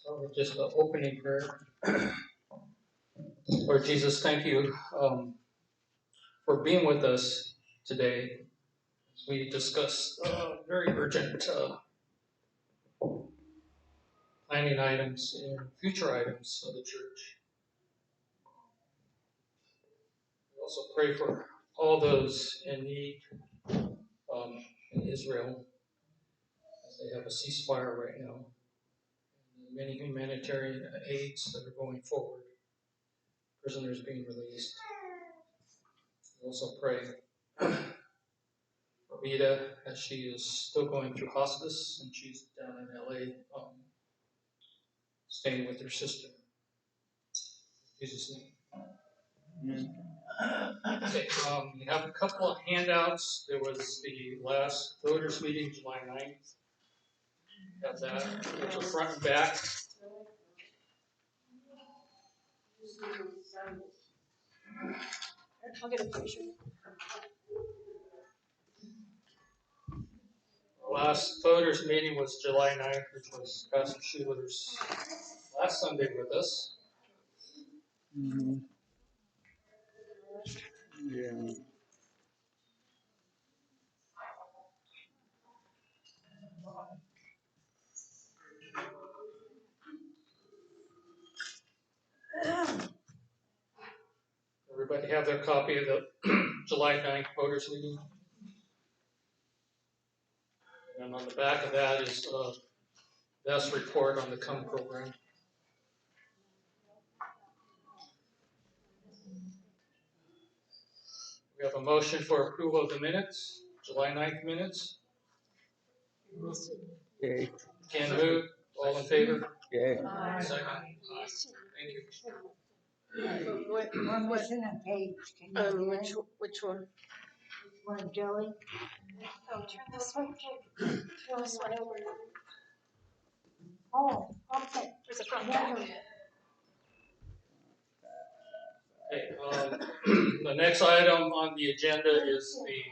Start with just the opening prayer. Lord Jesus, thank you for being with us today as we discuss very urgent planning items and future items of the church. We also pray for all those in need in Israel as they have a ceasefire right now. And many humanitarian aids that are going forward, prisoners being released. We also pray for Vida as she is still going through hospice and she's down in LA staying with her sister. In Jesus' name. Okay, we have a couple of handouts. There was the last voters meeting, July 9th. Got that, which are front and back. I'll get a picture. The last voters meeting was July 9th, which was Pastor Schuler's last Sunday with us. Mm-hmm. Yeah. Everybody have their copy of the July 9th voters meeting? And on the back of that is Beth's report on the COME program. We have a motion for approval of the minutes, July 9th minutes. Okay. Can move. All in favor? Okay. Second. Thank you. I'm missing a page. Can you do it? Which one? One, Joey? Oh, turn this one. Turn this one over. Oh, okay. There's a front Yeah. page. Okay, the next item on the agenda is the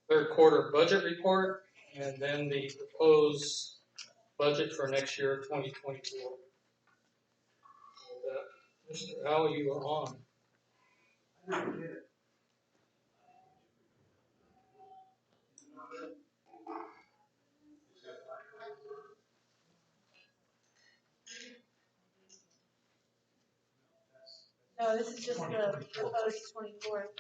third quarter budget report and then the proposed budget for next year, 2024. Mr. Al, you are on. No, this is just the proposed 24.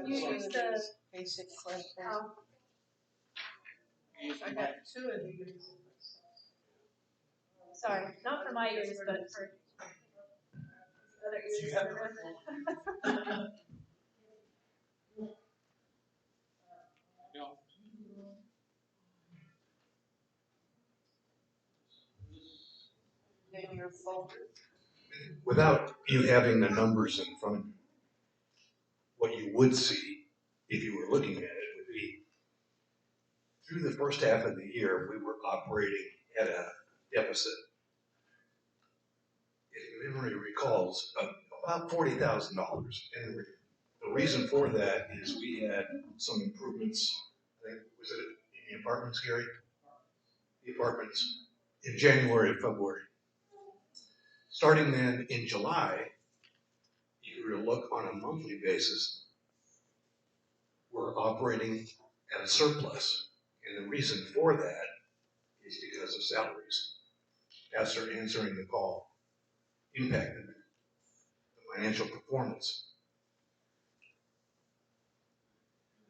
You use the Basic question. I got two of these. Sorry, not for my ears, but for other ears. In your folder. Without you having the numbers in front of you, what you would see if you were looking at it would be through the first half of the year, we were operating at a deficit. If memory recalls, about $40,000. And the reason for that is we had some improvements. I think, was it in the apartments, Gary? The apartments in January and February. Starting then in July, if you were to look on a monthly basis, we're operating at a surplus. And the reason for that is because of salaries. Pastor answering the call impacted the financial performance.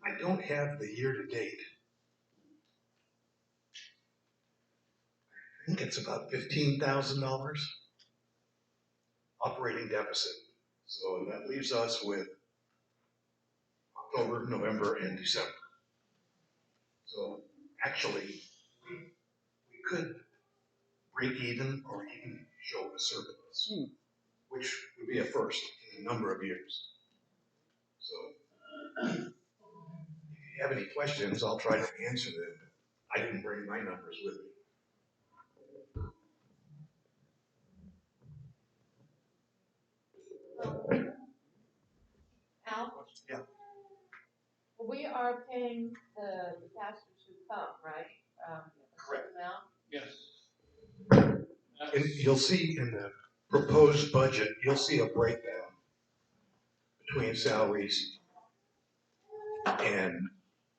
I don't have the year to date. I think it's about $15,000 operating deficit. So that leaves us with October, November, and December. So actually, we could break even or even show a surplus, which would be a first in a number of years. So if you have any questions, I'll try to answer them. I didn't bring my numbers with me. We are paying the pastors who come, right? Correct. Now, Yes. And you'll see in the proposed budget, you'll see a breakdown between salaries and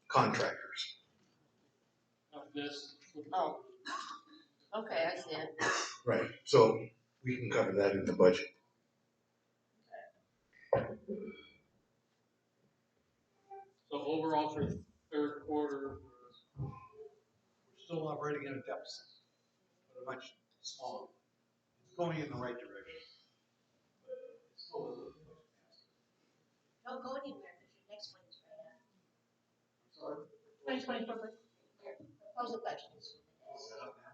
contractors. This. oh, okay, I see it. Right. So we can cover that in the budget. So overall for third quarter, We're still operating at a deficit, but a much smaller. It's going in the right direction. But it's still a little bit faster. Don't go anywhere, because your next one is right now. Sorry. 2024. Proposal budget is. Is that up now?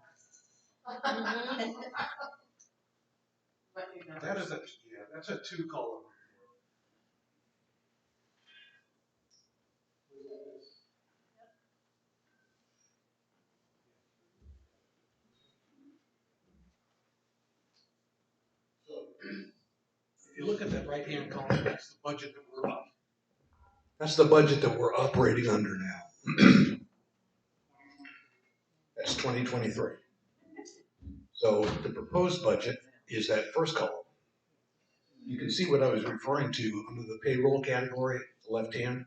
What your numbers? That is a, yeah, that's a 2-column report. So, if you look at that right-hand column, that's the budget that we're up. That's the budget that we're operating under now. That's 2023. So the proposed budget is that first column. You can see what I was referring to under the payroll category, the left hand,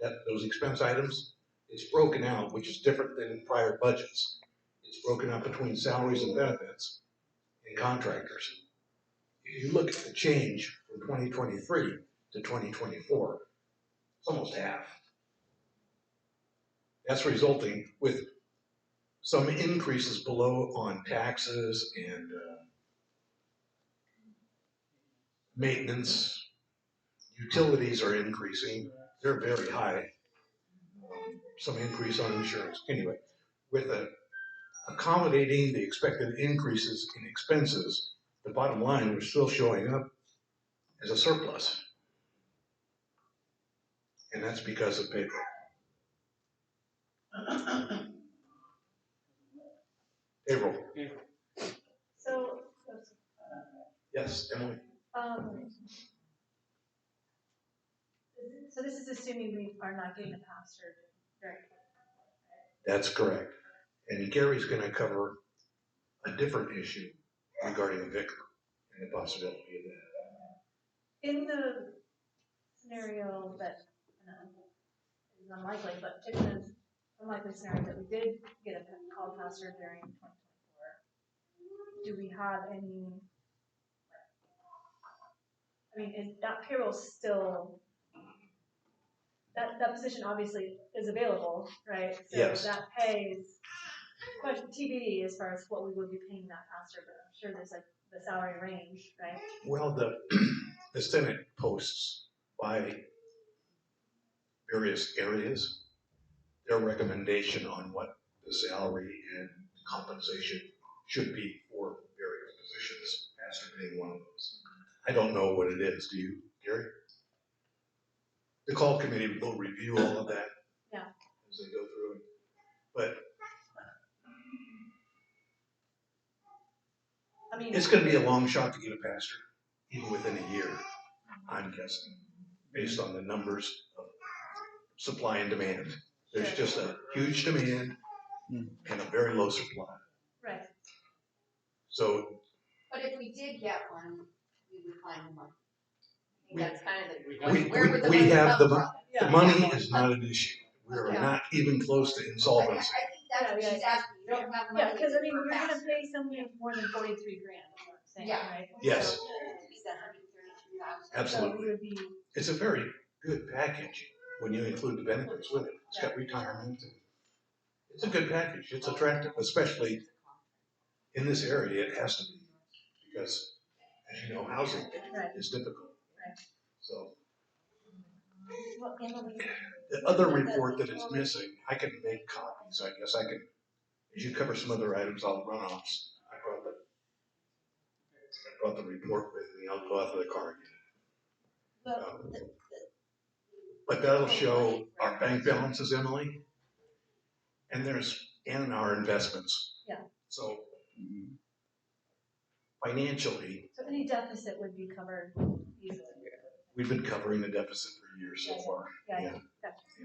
that those expense items. It's broken out, which is different than in prior budgets. It's broken out between salaries and benefits and contractors. If you look at the change from 2023 to 2024, it's almost half. That's resulting with some increases below on taxes and maintenance. Utilities are increasing. They're very high. Some increase on insurance. Anyway, with accommodating the expected increases in expenses, the bottom line was still showing up as a surplus. And that's because of payroll. Payroll. So, Yes, Emily. so this is assuming we are not getting a pastor during. That's correct. And Gary's going to cover a different issue regarding a vicar and the possibility of that. In the scenario that, is unlikely, but in the unlikely scenario that we did get a call pastor during 2024, do we have any, I mean, is that payroll still, that position obviously is available, right? So Yes. that pays, question TBD as far as what we would be paying that pastor, but I'm sure there's like the salary range, right? Well, the Senate posts by various areas their recommendation on what the salary and compensation should be for various positions, pastor being one of those. I don't know what it is. Do you, Gary? The call committee will review all of that. Yeah. As they go through it. But I mean, it's going to be a long shot to get a pastor, even within a year, I'm guessing, based on the numbers of supply and demand. There's just a huge demand and a very low supply. right. So But if we did get one, we would find one. I think We- that's kind of we where would the we money have come the from? the money is not an issue. We are not even close to I insolvency. think that's what she's asking, you don't have money Yeah, because I mean, for you're gonna pastor. pay somebody more than 43 grand, is what I'm saying, Yeah. right? Yes. So, It's 132,000. Absolutely. So we would be, It's a very good package when you include the benefits with it. It's got retirement. It's a good package. It's attractive, especially in this area. It has to be because, as you know, housing right. is difficult. Right. So Well, Emily, the other report that is missing, I can make copies. I guess I can. As you cover some other items, I'll run off. I brought the report with me. I'll go out to the car and get it. the, But that'll show our bank balances, Emily, and our investments. Yeah. So financially, So any deficit would be covered easily. we've been covering the deficit for years so far. Yeah, Yeah. gotcha.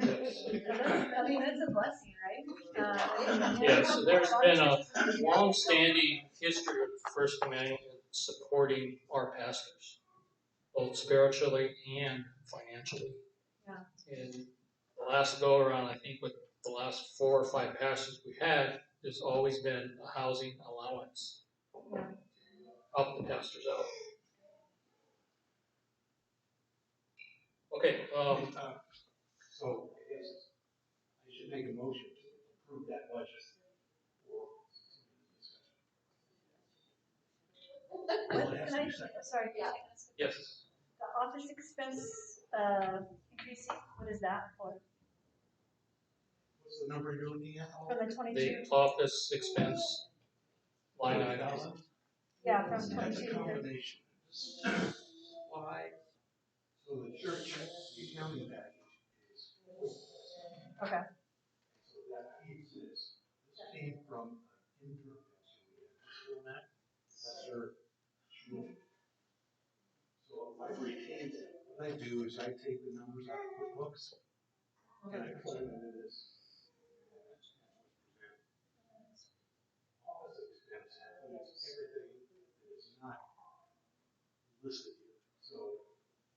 I mean, that's a blessing, right? Yeah, so there's been a long-standing history of First Commandment supporting our pastors, both spiritually and financially. Yeah. And the last go around, I think with the last 4 or 5 pastors we had, there's always been a housing allowance. Yeah. Help the pastors out. Okay, So I guess I should make a motion to approve that budget for What, can I, sorry, yeah. yes, The office expense, increasing, what is that for? what's the number you're looking at? From the 22? the office expense line item. Yeah, from That's a 22 to 30. combination. Why? So the church, the accounting package is. Okay. So that feeds this. This came from an intern that that's her. So I retained it. What I do is I take the numbers out of QuickBooks and I put them into this. Office expense includes everything that is not listed here. So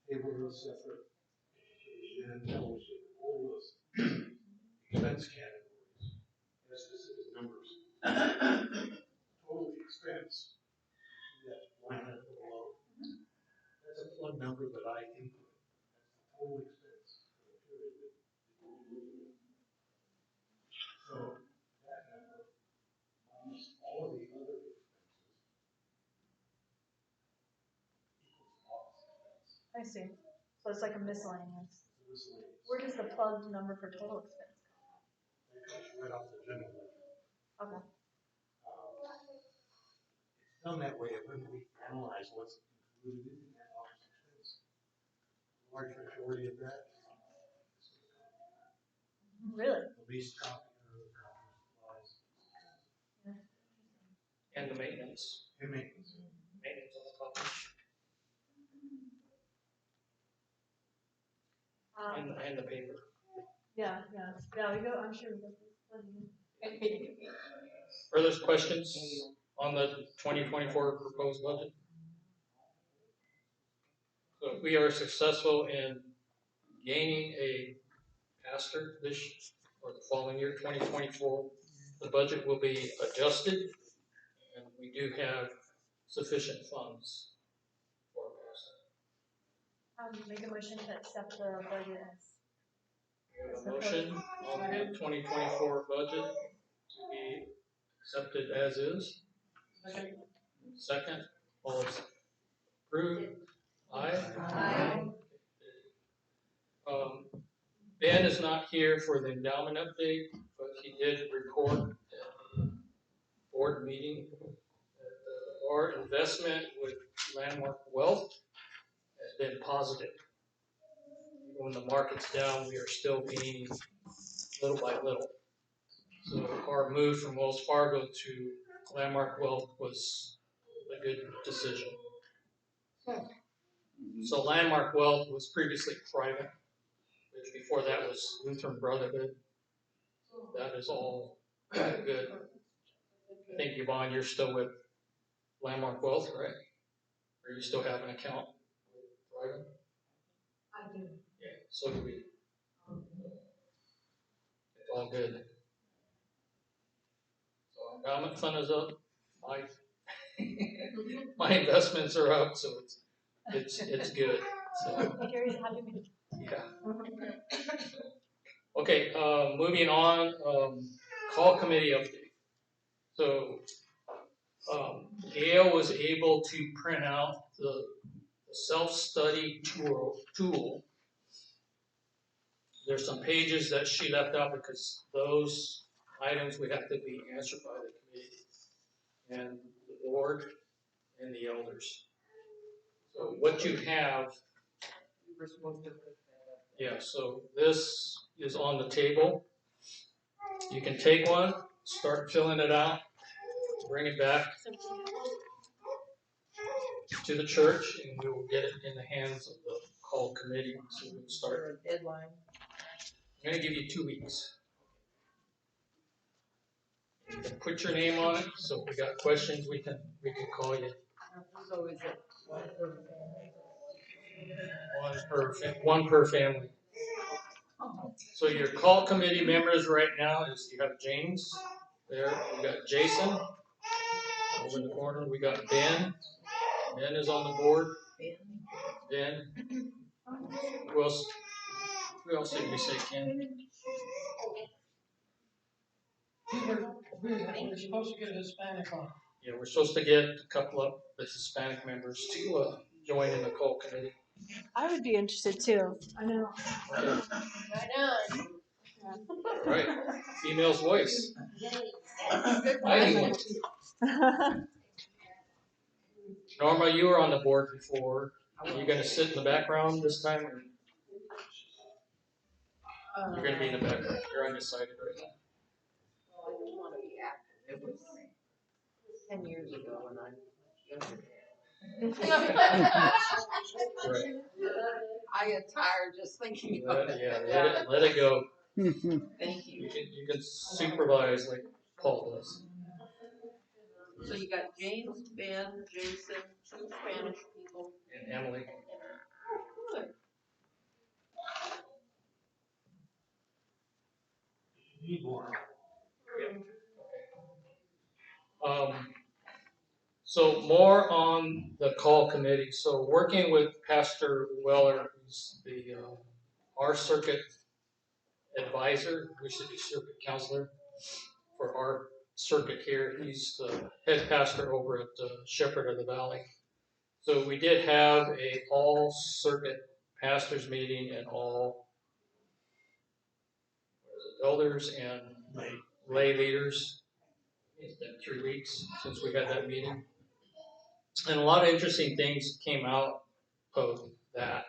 table is separate, education, fellowship, all those expense categories have specific numbers. Total expense, that line item below, that's a plug number that I input. That's the total expense for the period that you're looking at. So that number minus all of the other expenses equals office expense. I see. So it's like a miscellaneous. So miscellaneous. Where does the plugged number for total expense That comes right off the general ledger. come from? Okay. It's done that way when we analyze what's included in that office expense. A large majority of that is Really? the least copy or supplies. And the maintenance. And maintenance. Maintenance on the top. And the paper. Yeah, we go, I'm sure we go. Further questions on the 2024 proposed budget? So if we are successful in gaining a pastor this or the following year, 2024, the budget will be adjusted, and we do have sufficient funds for a pastor. Make a motion to accept the budget as. We have a motion on the 2024 budget to be accepted as is. Second, all is approved. Aye. Aye. Ben is not here for the endowment update, but he did report at the board meeting that our investment with Landmark Wealth has been positive. When the market's down, we are still gaining little by little. So our move from Wells Fargo to Landmark Wealth was a good decision. So Landmark Wealth was previously private, which before that was Lutheran Brotherhood. That is all good. I think, Yvonne, you're still with Landmark Wealth, right? Or you still have an account with private? I do. Yeah, so do we. It's all good. So endowment fund is up. My investments are up, so it's good. So Gary's happy me. yeah. Okay, moving on. Call committee update. So Gail was able to print out the self-study tool. There's some pages that she left out because those items would have to be answered by the committee and the board and the elders. So what you have, yeah, so this is on the table. You can take one start filling it out, bring it back to the church, and we will get it in the hands of the call committee. So we'll start. Deadline. I'm going to give you 2 weeks. Put your name on it, so if we got questions, we can call you. So is it One per family. So your call committee members right now is you have James there, we got Jason over in the corner, we got Ben. Ben is on the board. Ben. Who else did we say, Ken? We're supposed to get a Hispanic on. Yeah, we're supposed to get a couple of the Hispanic members to join in the call committee. I would be interested too. I know. Okay. Right on. Right. Female's voice. I need one too. Norma, you were on the board before. Are you going to sit in the background this time? Or you're going to be in the background. You're undecided right now. Well, I do want to be active. It was 10 years ago when I was younger. Right. I get tired just thinking about it. Yeah, let it go. Thank you. You can supervise like Paul does. So you got James, Ben, Jason, 2 Spanish people. And Emily. Good. Need more. So more on the call committee. So working with Pastor Weller, who's the our circuit advisor, we should be circuit counselor for our circuit here. He's the head pastor over at Shepherd of the Valley. So we did have a all circuit pastors meeting and all elders and lay leaders. It's been 3 weeks since we had that meeting. And a lot of interesting things came out of that.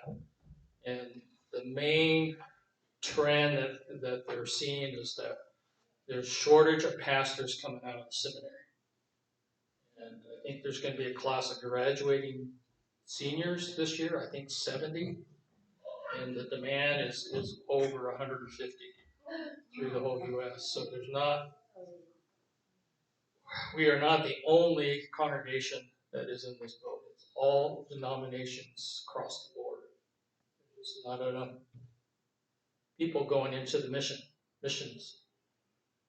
And the main trend that they're seeing is that there's shortage of pastors coming out of the seminary. And I think there's going to be a class of graduating seniors this year, I think 70. And the demand is over 150 through the whole U.S. So we are not the only congregation that is in this boat. It's all denominations across the board. There's not enough people going into the missions.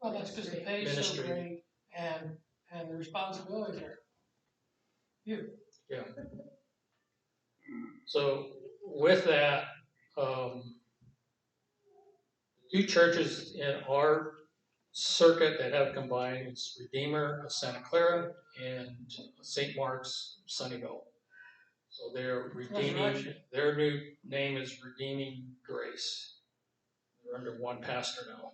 Well, that's because the pay is so Ministry. great and the responsibilities are huge. Yeah. So with that, 2 churches in our circuit that have combined is Redeemer of Santa Clara and St. Mark's Sunnyvale. So they're redeeming. Their new name is Redeeming Grace. They're under one pastor now.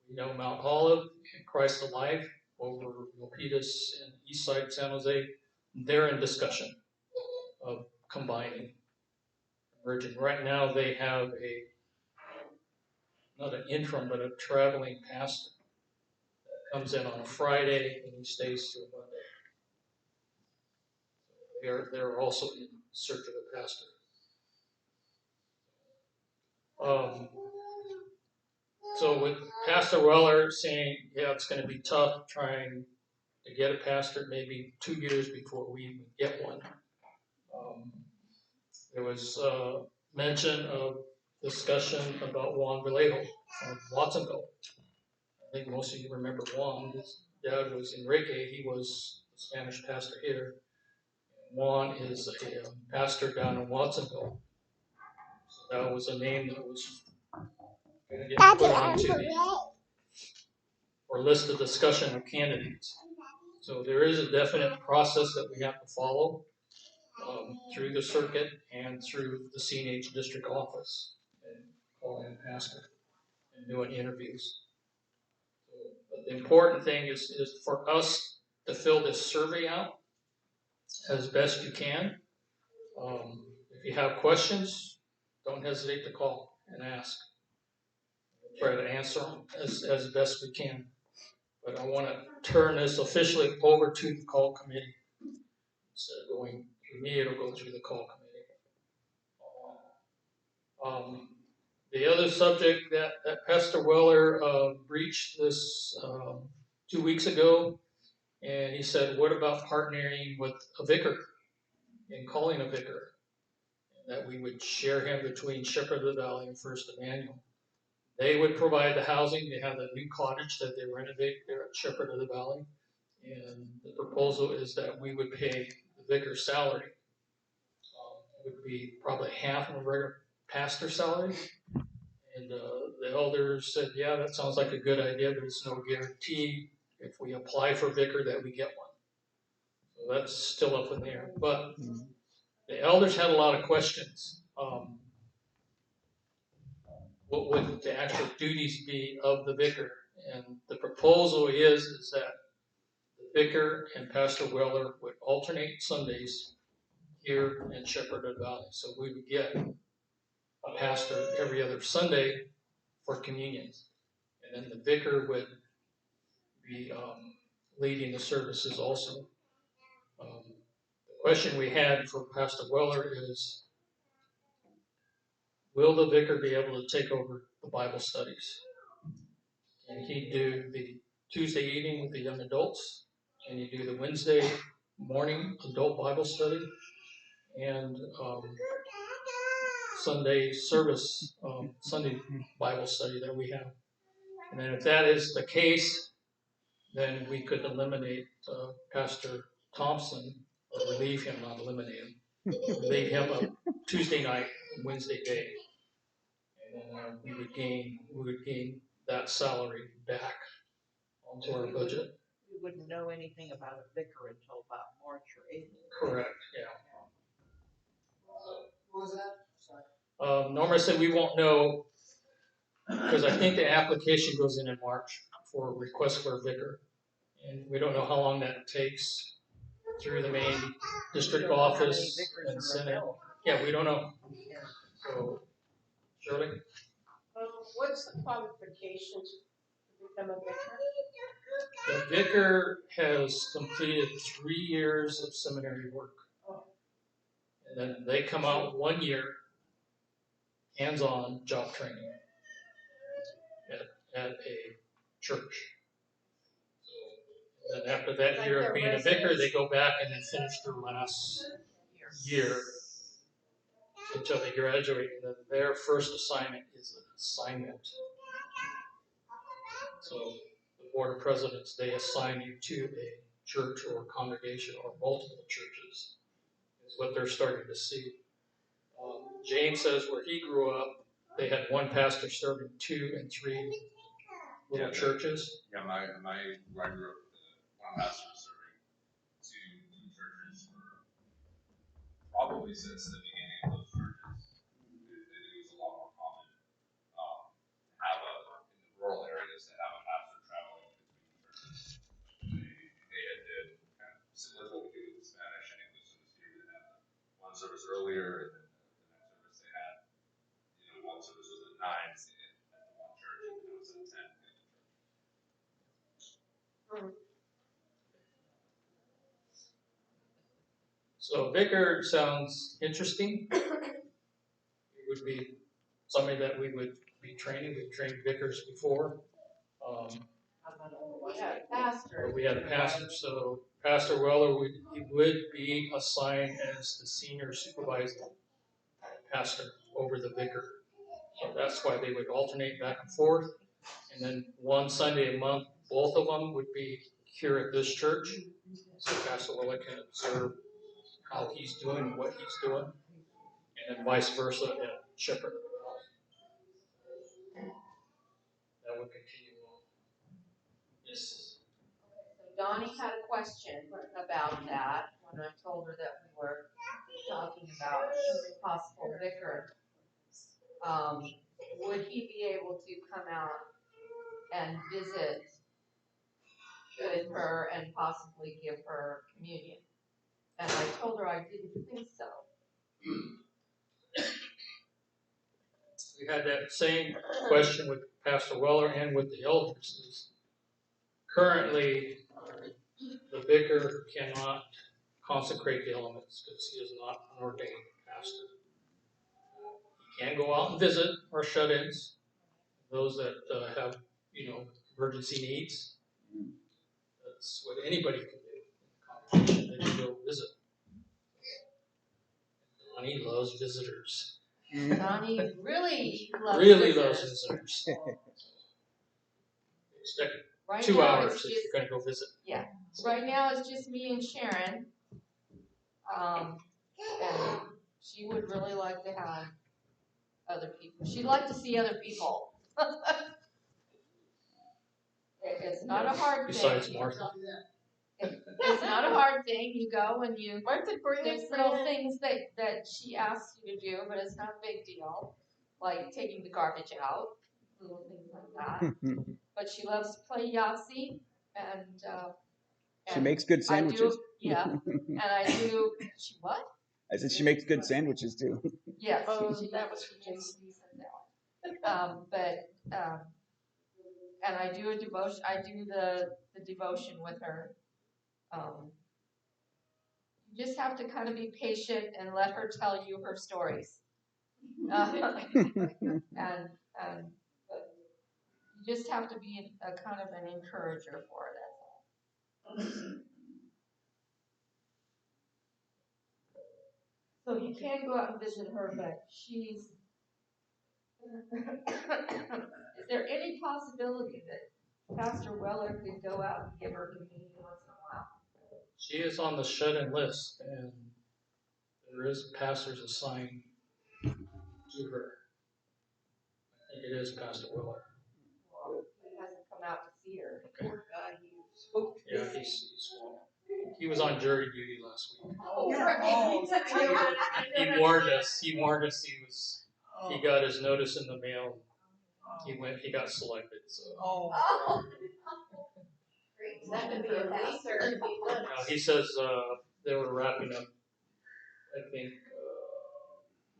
We know Mount Olive and Christ Alive over Milpitas and East Side San Jose. They're in discussion of combining, merging. Right now they have not an interim, but a traveling pastor that comes in on a Friday and he stays through Monday. They're also in search of a pastor. So with Pastor Weller saying, yeah, it's going to be tough trying to get a pastor, maybe 2 years before we even get one. There was mention of discussion about Juan Vallejo from Watsonville. I think most of you remember Juan. His dad was Enrique. He was a Spanish pastor here. Juan is a pastor down in Watsonville. So that was a name that was going to get put onto the or list of discussion of candidates. So there is a definite process that we have to follow through the circuit and through the CNH district office and calling a pastor and doing interviews. But the important thing is for us to fill this survey out as best you can. If you have questions, don't hesitate to call and ask. try to answer them as best we can. But I want to turn this officially over to the call committee. Instead of going through me, it'll go through the call committee. The other subject that Pastor Weller breached this 2 weeks ago, and he said, what about partnering with a vicar and calling a vicar? And that we would share him between Shepherd of the Valley and First Emmanuel. They would provide the housing. They have a new cottage that they renovate there at Shepherd of the Valley. And the proposal is that we would pay the vicar's salary. It would be probably half of a regular pastor's salary. And the elders said, yeah, that sounds like a good idea, but it's no guarantee if we apply for vicar that we get one. So that's still up in the air. But the elders had a lot of questions. What would the actual duties be of the vicar? And the proposal is that the vicar and Pastor Weller would alternate Sundays here in Shepherd of the Valley. So we would get a pastor every other Sunday for communions. And then the vicar would be leading the services also. The question we had for Pastor Weller is, will the vicar be able to take over the Bible studies? And he'd do the Tuesday evening with the young adults, and he'd do the Wednesday morning adult Bible study, and Sunday service, Sunday Bible study that we have. And then if that is the case, then we could eliminate Pastor Thompson, or relieve him, not eliminate him, relieve him of Tuesday night and Wednesday day. And then we would gain that salary back onto our budget. We wouldn't know anything about a vicar until about March or April. Correct, yeah. What was that? Sorry. Norma said we won't know, because I think the application goes in March for a request for a vicar. And we don't know how long that takes through the main district office and Senate. Yeah, we don't know. So, Shirley? What's the qualifications to become a vicar? The vicar has completed 3 years of seminary work. And then they come out 1 year, hands-on job training at a church. So, and then after that year of being a vicar, they go back and then finish their last year until they graduate. And then their first assignment is an assignment. So the board of presidents, they assign you to a church or congregation or multiple churches is what they're starting to see. James says where he grew up, they had one pastor serving 2 and 3 little churches. Yeah, where I grew up, one pastor was serving two churches for probably since the beginning of those churches. It was a lot more common in the rural areas to have a pastor traveling between churches. They had did kind of similar to what we do with the Spanish and English service here. They had one service earlier, and then the next service they had, one service was at 9 at the one church, and then it was at 10 at the other church. So vicar sounds interesting. It would be somebody that we would be training. We've trained vicars before. We had a pastor, so Pastor Weller he would be assigned as the senior supervisor pastor over the vicar. So that's why they would alternate back and forth. And then one Sunday a month, both of them would be here at this church. So Pastor Weller can observe how he's doing, what he's doing, and then vice versa at Shepherd. That would continue on. Yes. So Donnie had a question about that when I told her that we were talking about a possible vicar. Would he be able to come out and visit with her and possibly give her communion? And I told her I didn't think so. we had that same question with Pastor Weller and with the elders. Is currently, the vicar cannot consecrate the elements because he is not an ordained pastor. He can go out and visit our shut-ins, those that have, emergency needs. That's what anybody can do in the congregation. They can go visit. Donnie loves visitors. Donnie really loves Really visitors. loves visitors. Expect Right 2 now, hours it's if just, you're going to go visit. yeah, right now it's just me and Sharon. And she would really like to have other people. She'd like to see other people. It's not a hard thing. Besides Martha. It's not a hard thing. You go and there's little things that she asks you to do, but it's not a big deal. Like taking the garbage out, little things like that. But she loves to play Yahtzee and She makes good sandwiches. Yeah, and I do. She what? I said she makes good sandwiches too. Yes, that was just and I do a devotion. I do the devotion with her. You just have to kind of be patient and let her tell you her stories. And but you just have to be a kind of an encourager for her. That's all. So you can go out and visit her, but she's. Is there any possibility that Pastor Weller could go out and give her communion once in a while? She is on the shut-in list, and there is pastors assigned to her. I think it is Pastor Weller. Well, he hasn't come out to see her. Poor guy, he was so Yeah, busy. he was on jury duty last week. Oh, right. He warned us. He got his notice in the mail. He got selected. So Great, that could be a pastor. he says they were wrapping up. I think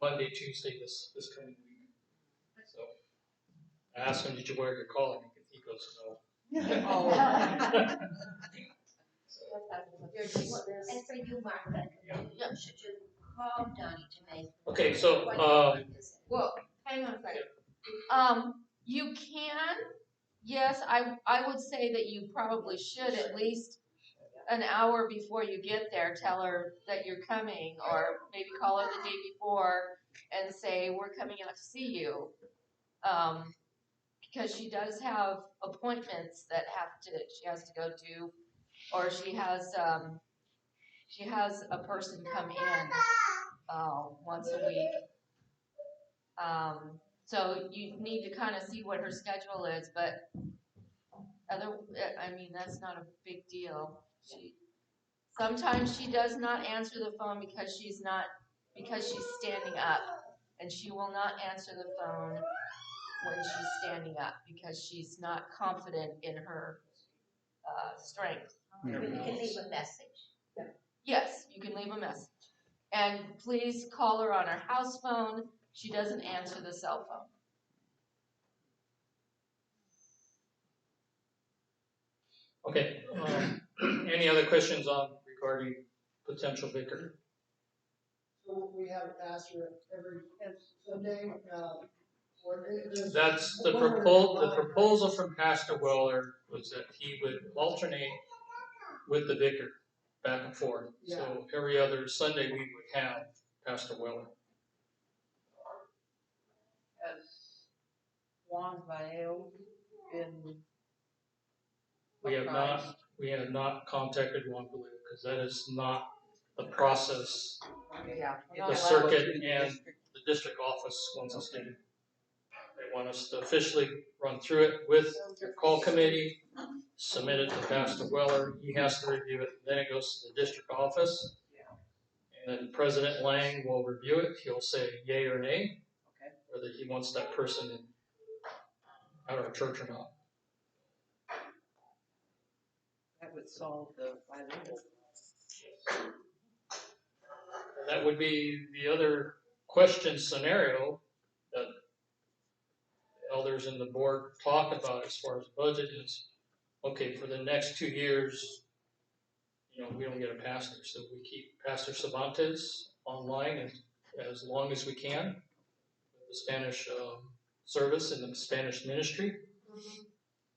Monday, Tuesday this coming week. So I asked him, "Did you wear your collar?" He goes, "No." And for you, Martha, should you call Donnie to make? Okay, so Well, hang on a second. You can, yes, I would say that you probably should at least an hour before you get there tell her that you're coming, or maybe call her the day before and say, we're coming out to see you. Because she does have appointments that she has to go to, or she has a person come in once a week. So you need to kind of see what her schedule is, but that's not a big deal. Sometimes she does not answer the phone because she's standing up, and she will not answer the phone when she's standing up because she's not confident in her strength. You can leave a message. Yes, you can leave a message. And please call her on her house phone. She doesn't answer the cell phone. okay. Any other questions regarding potential vicar? So we have a pastor every Sunday, That's the proposal from Pastor Weller was that he would alternate with the vicar back and forth. Yeah. So every other Sunday we would have Pastor Weller. Has Juan Vallejo been We have not contacted Juan Vallejo because that is not the process. Yeah. The circuit and the district office wants us to do. They want us to officially run through it with the call committee, submit it to Pastor Weller. He has to review it. Then it goes to the district office. And then President Lang will review it. He'll say yay or nay, whether he wants that person out of our church or not. That would solve the bilingual. And that would be the other question scenario that elders and the board talk about as far as budget is, okay, for the next 2 years, we don't get a pastor, so we keep Pastor Cervantes online as long as we can, the Spanish service and the Spanish ministry,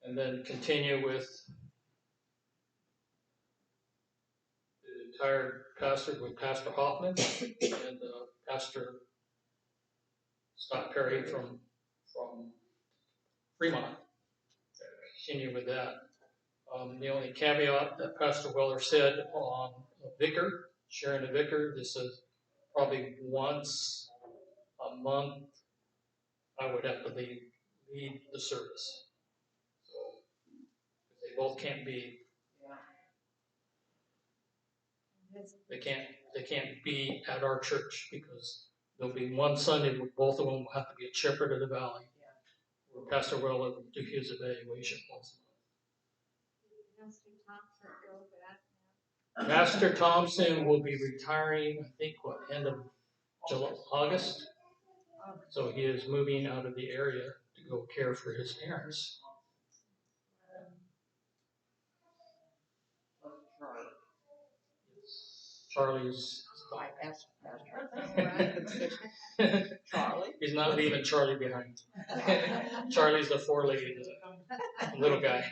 and then continue with the entire pastor with Pastor Hoffman and Pastor Scott Perry from Fremont. Continue with that. The only caveat that Pastor Weller said on a vicar, sharing a vicar, this is probably once a month I would have to lead the service. So they both can't be, they can't be at our church because there'll be one Sunday where both of them will have to be at Shepherd of the Valley, where Pastor Weller will do his evaluation once a month. Pastor Thompson will be retiring, I think, end of August. So he is moving out of the area to go care for his parents. Charlie's. Charlie? He's not leaving Charlie behind. Charlie's the four-legged little guy.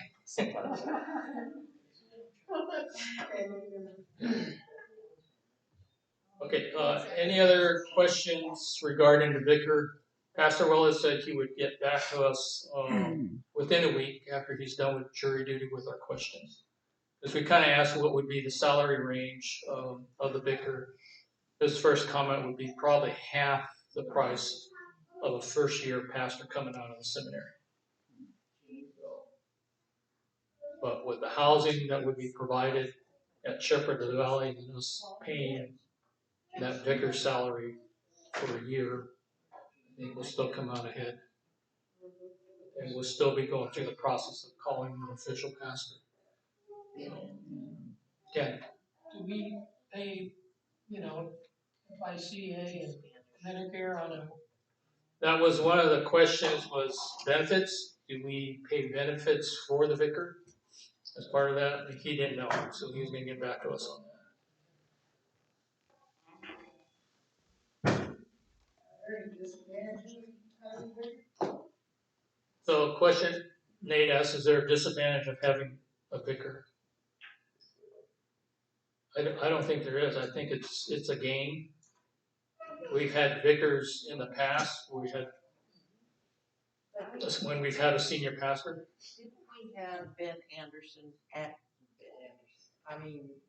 Okay, any other questions regarding the vicar? Pastor Willis said he would get back to us within a week after he's done with jury duty with our questions. Because we kind of asked what would be the salary range of the vicar. His first comment would be probably half the price of a first-year pastor coming out of the seminary. But with the housing that would be provided at Shepherd of the Valley and us paying that vicar's salary for a year, I think we'll still come out ahead. And we'll still be going through the process of calling an official pastor. Ken? Do we pay, FICA and Medicare on a? That was one of the questions, was benefits. Do we pay benefits for the vicar as part of that? He didn't know, so he was going to get back to us on that. So question Nate asked, is there a disadvantage of having a vicar? I don't think there is. I think it's a gain. We've had vicars in the past. When we've had a senior pastor. Didn't we have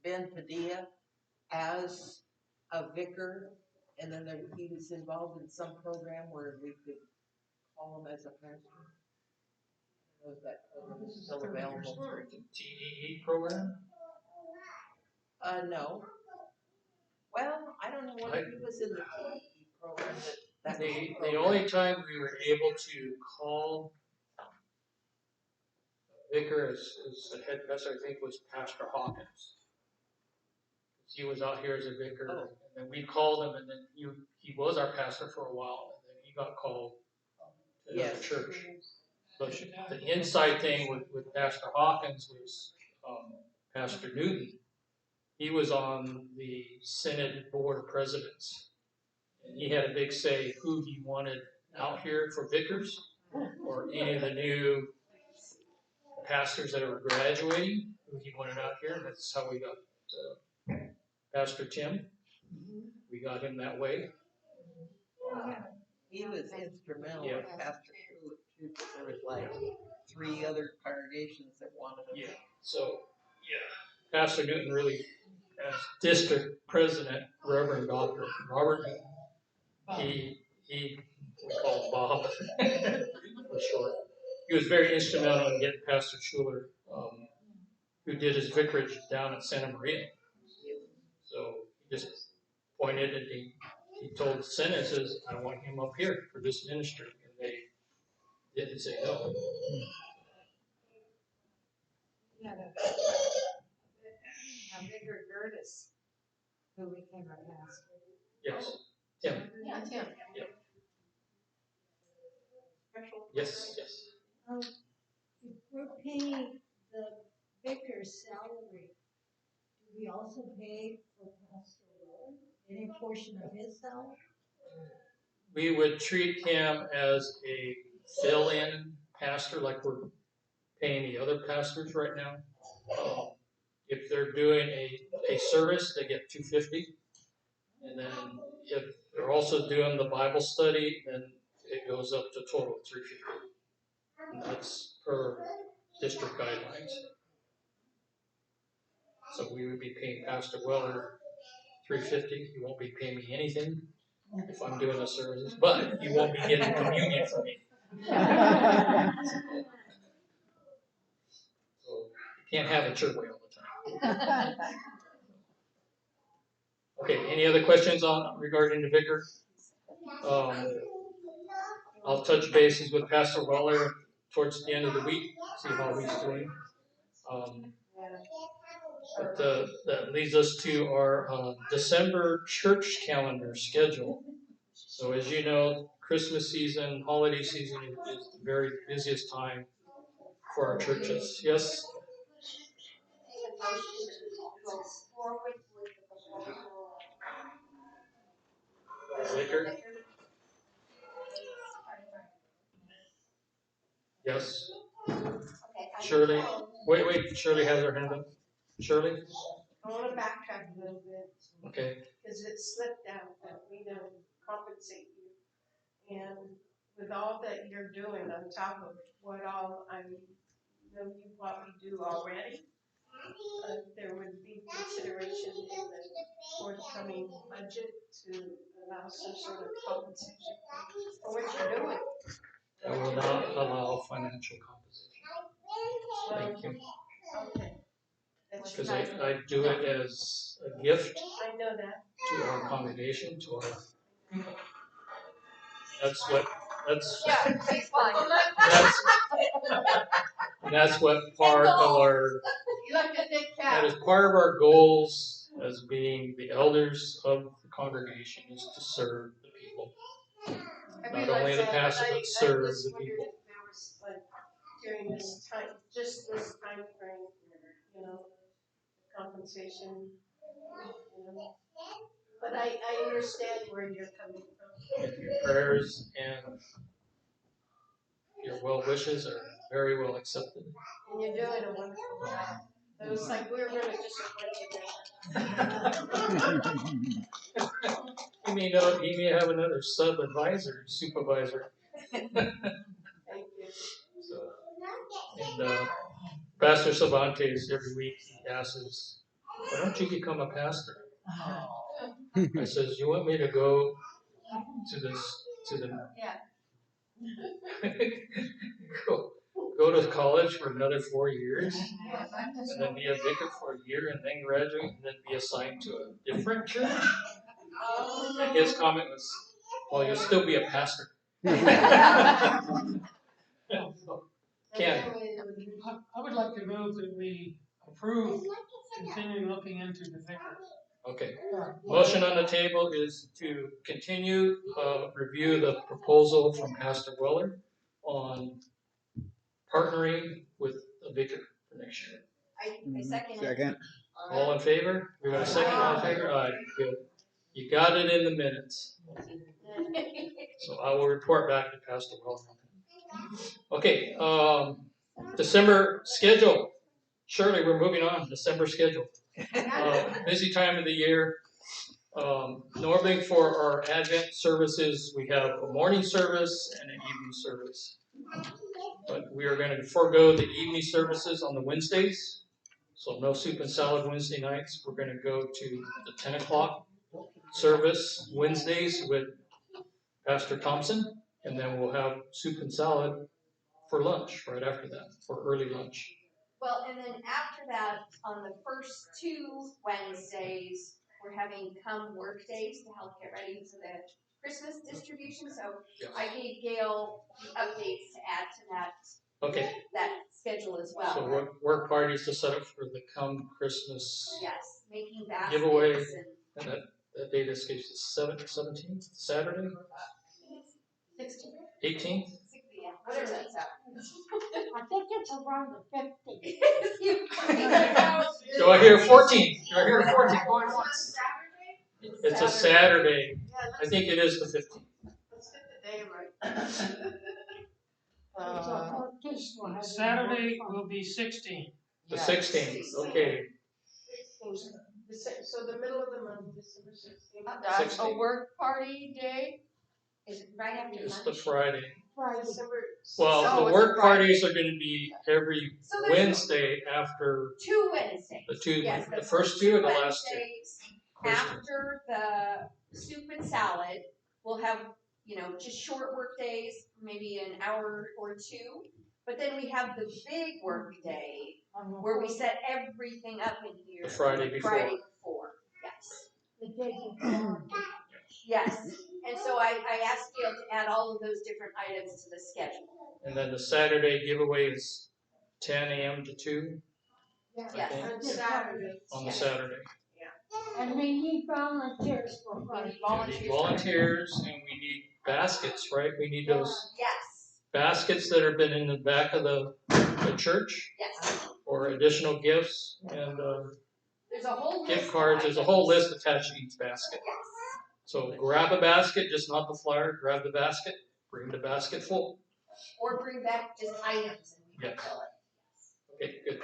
Ben Padilla as a vicar, and then he was involved in some program where we could call him as a pastor? I don't know if that program is still available. The TEE program? No. Well, I don't know whether he was in the TEE program. The only time we were able to call a vicar as the head pastor, I think, was Pastor Hawkins. He was out here as a vicar, and then we called him, and then he was our pastor for a while, and then he got called to another church. But the inside thing with Pastor Hawkins was Pastor Newton. He was on the Synod Board of Presidents, and he had a big say who he wanted out here for vicars, or any of the new pastors that were graduating, who he wanted out here. That's how we got Pastor Tim. We got him that way. He was instrumental with Pastor Schuler too, because there was like 3 other congregations that wanted him. Yeah. So, Pastor Newton really, as district president, Reverend Dr. Robert Newton, we call him Bob for short. He was very instrumental in getting Pastor Schuler, who did his vicarage down at Santa Maria. So he just pointed and he told the Senate, says, I want him up here for this ministry. And they didn't say no. Yeah, Vicar Gertis, who became our pastor. Yes. Tim. Yeah, Tim. Yep. threshold? Yes. If we're paying the vicar's salary, do we also pay for Pastor Rowan any portion of his salary? We would treat him as a fill-in pastor like we're paying the other pastors right now. If they're doing a service, they get $250. And then if they're also doing the Bible study, then it goes up to total $350. And that's per district guidelines. So we would be paying Pastor Weller $350. He won't be paying me anything if I'm doing a service, but he won't be getting communion from me. So you can't have it your way all the time. Okay, any other questions regarding the vicar? I'll touch bases with Pastor Weller towards the end of the week, see how he's doing. But that leads us to our December church calendar schedule. So as you know, Christmas season, holiday season is the very busiest time for our churches. Yes? Liquor? Yes. Shirley? Wait, Shirley has her hand up. Shirley? I want to backtrack a little bit. Okay. Because it slipped out that we don't compensate you. And with all that you're doing on top of what all what we do already, there would be consideration in the forthcoming budget to allow some sort of compensation for what you're doing. I will not allow financial compensation. Thank you. Okay. Because I do it as a gift I know that. to our congregation, to our. That's what part of our. That is part of our goals as being the elders of the congregation is to serve the people. Not only the pastor, but serve the people. There was during this time, just this time frame, compensation, But I understand where you're coming from. And your prayers and your well wishes are very well accepted. And you're doing a wonderful job. It was like we were going to disappoint you there. He may have another supervisor. Thank you. So, and Pastor Cervantes, every week he asks us, why don't you become a pastor? I says, you want me to go to the go to college for another 4 years, and then be a vicar for a year, and then graduate, and then be assigned to a different church? And his comment was, well, you'll still be a pastor. Ken. I would like to move that we approve continuing looking into the vicar. Okay. Motion on the table is to continue review the proposal from Pastor Weller on partnering with a vicar for next year. I second it. Second. All in favor? We got a second. All in favor? Aye. Good. You got it in the minutes. So I will report back to Pastor Weller. Okay. December schedule. Shirley, we're moving on. December schedule. Busy time of the year. Normally for our Advent services, we have a morning service and an evening service. But we are going to forego the evening services on the Wednesdays. So no soup and salad Wednesday nights. We're going to go to the 10 o'clock service Wednesdays with Pastor Thompson. And then we'll have soup and salad for lunch right after that, for early lunch. Well, and then after that, on the first 2 Wednesdays, we're having come work days to help get ready for the Christmas distribution. So yes. I gave Gail the updates to add to that. Okay. That schedule as well. So work parties to set up for the come Christmas. Yes, making baskets giveaway. And that date escapes the 17th, Saturday. 16th. 18th. What is that sound? I think it's around the 50. Do I hear 14? Do I hear 14 going once? Saturday? It's a Saturday. Yeah, I think it is the 15th. let's get the day right. Saturday will be 16. The 16th, okay. So the middle of the month, December 16th. That's a 16. work party day? Is it right after It's lunch? the Friday. December. Well, Oh, the it's a work Friday. parties are going to be every So there's Wednesday after 2 Wednesdays. the two, Yes, the first two or the last two? Wednesdays First two. after the soup and salad, we'll have, just short work days, maybe an hour or 2. But then we have the big work day where we set everything up in here. The Friday before. Friday before, yes. The day before. Yes, and so I asked Gail to add all of those different items to the schedule. And then the Saturday giveaway is 10 a.m. to 2 Yes. On Saturday. on the Yes. Saturday. And we need volunteers for We Friday. need We need volunteers and we need baskets, right? We need those Yes, baskets that have been in the back of the church yes. for additional gifts and There's a whole list. gift cards. There's a whole list attached to each basket. Yes. So grab a basket, just not the flyer. Grab the basket, bring the basket full. Or bring back just items and we can Yes. fill it. Okay, good.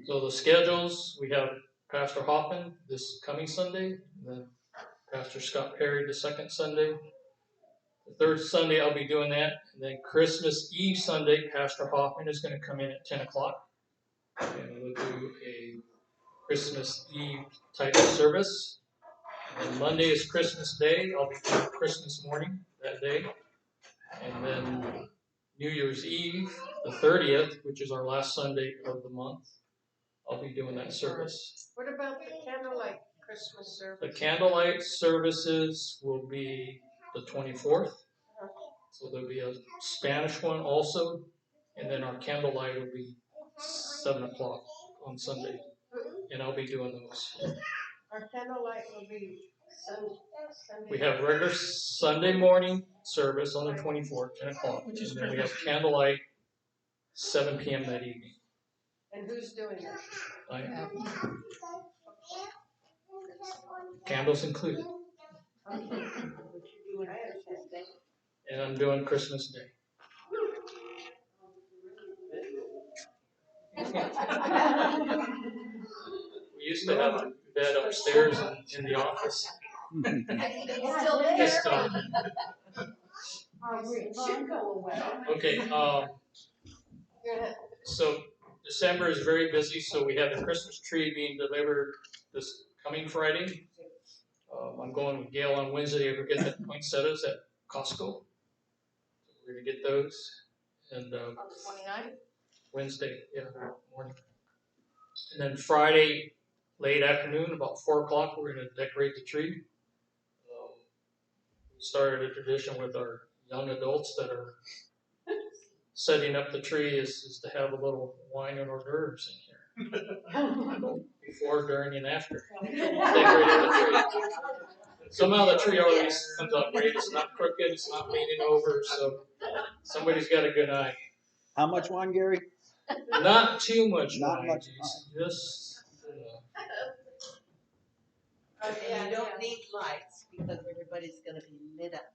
So the schedules, we have Pastor Hoffman this coming Sunday, then Pastor Scott Perry the second Sunday. The third Sunday I'll be doing that, and then Christmas Eve Sunday, Pastor Hoffman is going to come in at 10 o'clock, and we'll do a Christmas Eve type of service. And Monday is Christmas Day. I'll be doing Christmas morning that day, and then New Year's Eve, the 30th, which is our last Sunday of the month, I'll be doing that service. What about the candlelight Christmas service? The candlelight services will be the 24th. So there'll be a Spanish one also. And then our candlelight will be 7 o'clock on Sunday. And I'll be doing those. Our candlelight will be Sunday. We have regular Sunday morning service on the 24th, 10 o'clock. And then we have candlelight 7 p.m. that evening. And who's doing that? I am. Candles included. And I'm doing Christmas Day. We used to have a bed upstairs in the office. It's still It's there. still It should go away. okay. So December is very busy. So we have the Christmas tree being delivered this coming Friday. I'm going with Gail on Wednesday to get the poinsettias at Costco. We're gonna get those. And On the 29th? Wednesday, morning. And then Friday, late afternoon, about 4 o'clock, we're going to decorate the tree. We started a tradition with our young adults that are setting up the tree is to have a little wine and hors d'oeuvres in here. Before, during, and after. Decorating the tree. Somehow the tree always comes out great. It's not crooked, it's not leaning over, so somebody's got a good eye. How much wine, Gary? Not too much Not wine, much Jason. Just And you don't need lights because everybody's gonna be lit up.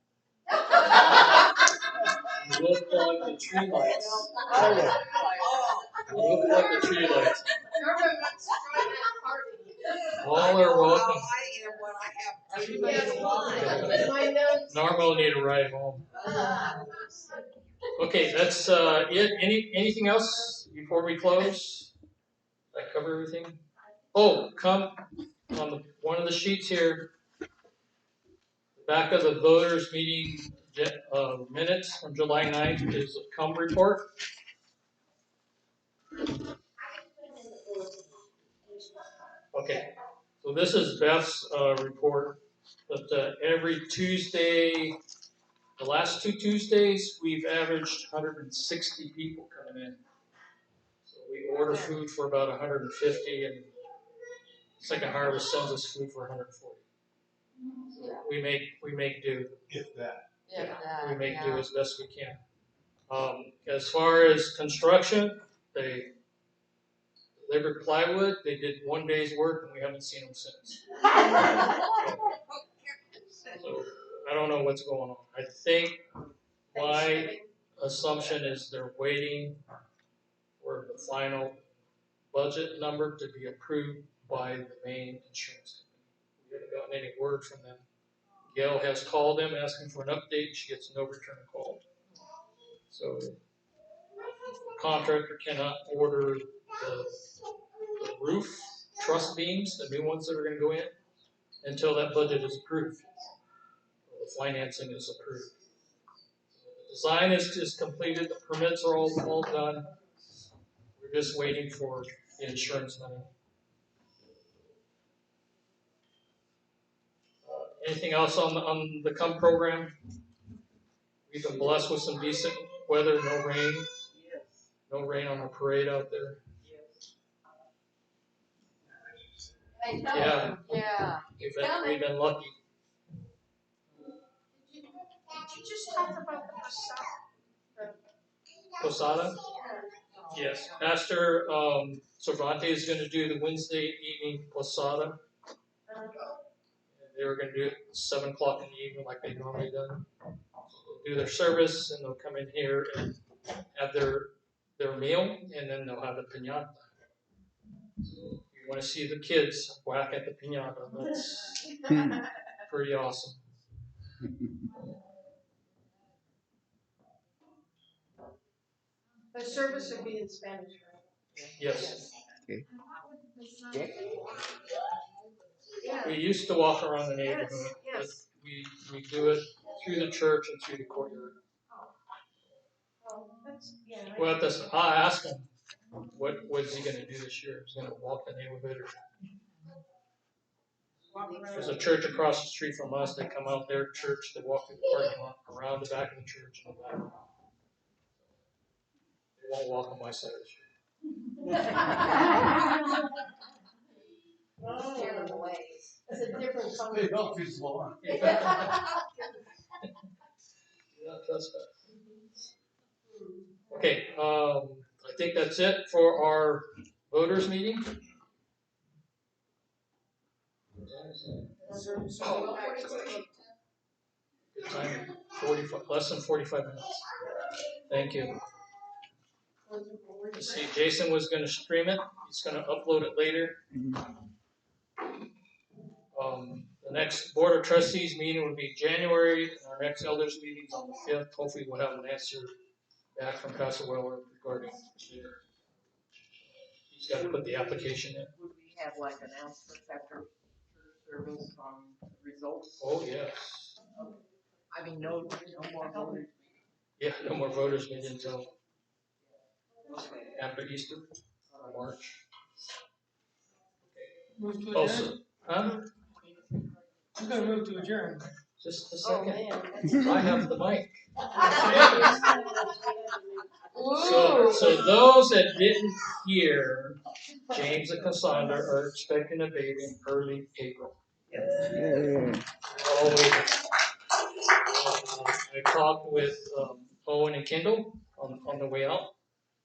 we'll plug the tree lights. Okay. We'll plug the tree lights. Norman wants to join that party. All are welcome. I am when I have everybody's wine. My notes. Norma will need a ride home. Okay, that's it. Anything else before we close? Did I cover everything? Oh, come on one of the sheets here. Back of the voters meeting minutes from July 9th is a come report. Okay, so this is Beth's report. But every Tuesday, the last 2 Tuesdays, we've averaged 160 people coming in. So we order food for about 150, and Second Harvest sends us food for 140. So we make do. If that. If that, we make do yeah. as best we can. As far as construction, they delivered plywood, they did 1 day's work, and we haven't seen them since. So, I don't know what's going on. I think my assumption is they're waiting for the final budget number to be approved by the main insurance company. We haven't gotten any word from them. Gail has called them asking for an update. She gets no return call. So the contractor cannot order the roof truss beams, the new ones that are going to go in, until that budget is approved. The financing is approved. The design is completed. The permits are all done. We're just waiting for the insurance money. Anything else on the COME program? We've been blessed with some decent weather, no rain. No rain on the parade out there. I know. Yeah, Yeah. we've been lucky. Did you just talk about the Posada? Yes. Pastor Cervantes is going to do the Wednesday evening Posada. They were going to do it at 7 o'clock in the evening like they normally do. They'll do their service and they'll come in here and have their meal, and then they'll have the piñata. So if you want to see the kids whack at the piñata, that's pretty awesome. The service would be in Spanish, right? Yes. Yeah. We used to walk around the neighborhood, but Yes. we do it through the church and through the courtyard. Oh, that's, yeah. Well, I asked him, what is he going to do this year? He's going to walk the neighborhood. There's a church across the street from us. They come out their church, they walk through the parking lot, around the back of the church, and back. They won't walk on my side of the street. Steer them away. It's a different color. They don't too slow. Okay, I think that's it for our voters meeting. Good time, 45, less than 45 minutes. Thank you. Let's see, Jason was going to stream it. He's going to upload it later. The next Board of Trustees meeting will be January, and our next Elders meeting is on the 5th. Hopefully we'll have an answer back from Pastor Weller regarding there. He's got to put the application in. Would we have like announcements after church service on the results? Oh, yes. I mean, no more voters. Yeah, no more voters meeting until after Easter, March. Move to Oh, adjourn? so, huh? I'm gonna move to adjourn. Just a Oh, second. man. I have the mic. Ooh. So those that didn't hear, James and Cassandra are expecting a baby in early April. I talked with Owen and Kendall on the way out.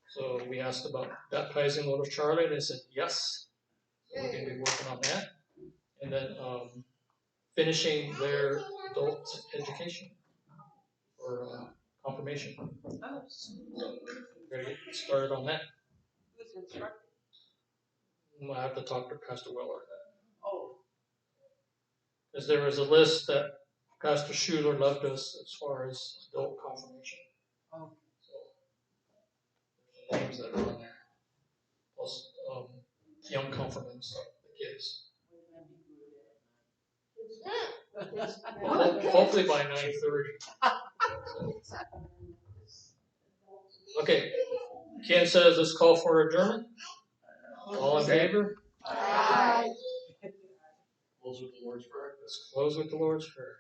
So we asked about baptizing little Charlotte, and they said yes. So we're going to be working on that. And then finishing their adult education or confirmation. So we're going to get started on that. Who's instructing? I have to talk to Pastor Weller. Oh. Because there was a list that Pastor Schuler left us as far as adult confirmation. Oh. So there's some names that are on there. Plus young confirmants, the kids. Hopefully by 9:30. Okay. Ken says let's call for adjournment. All in favor? Aye. Close with the Lord's Prayer. Let's close with the Lord's Prayer.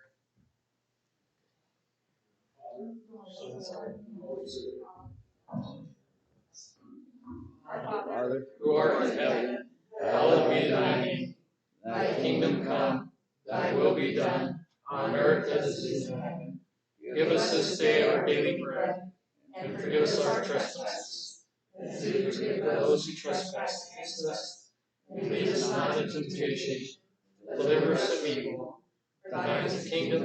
Father, Who art in heaven, hallowed be thy name. Thy kingdom come, thy will be done, on earth as it is in heaven. Give us this day our daily bread, and forgive us our trespasses, as we forgive those who trespass against us. And lead us not into temptation, but deliver us from evil. For thine is the kingdom,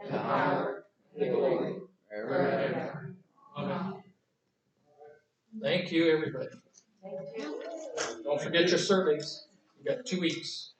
and the power, and the glory, forever and ever. Amen. Thank you, everybody. Don't forget your surveys. You got 2 weeks.